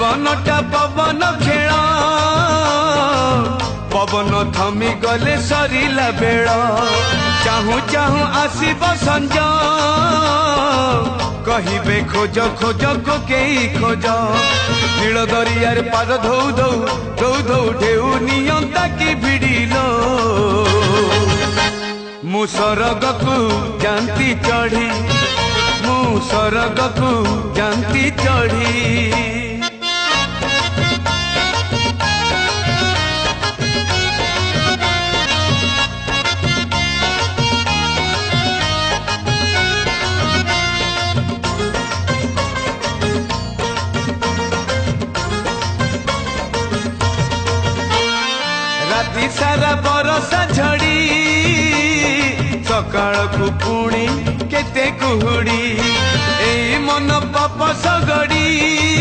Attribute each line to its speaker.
Speaker 1: जीवनटा पवन खेल पवन थमी गले सरिला बेल चाहू चाहू आसीब संज कहिबे खोज खोज को केई खोज नील दरियार पाद धौ धौ धौ धौ ढेउ नियंता की भिड़िलो मु सरग को जानती चढ़ी मु सरग को जानती चढ़ी राति सारा बरसा झड़ी सकाळ को पुणी केते कुहुड़ी ए मन पाप सगड़ी।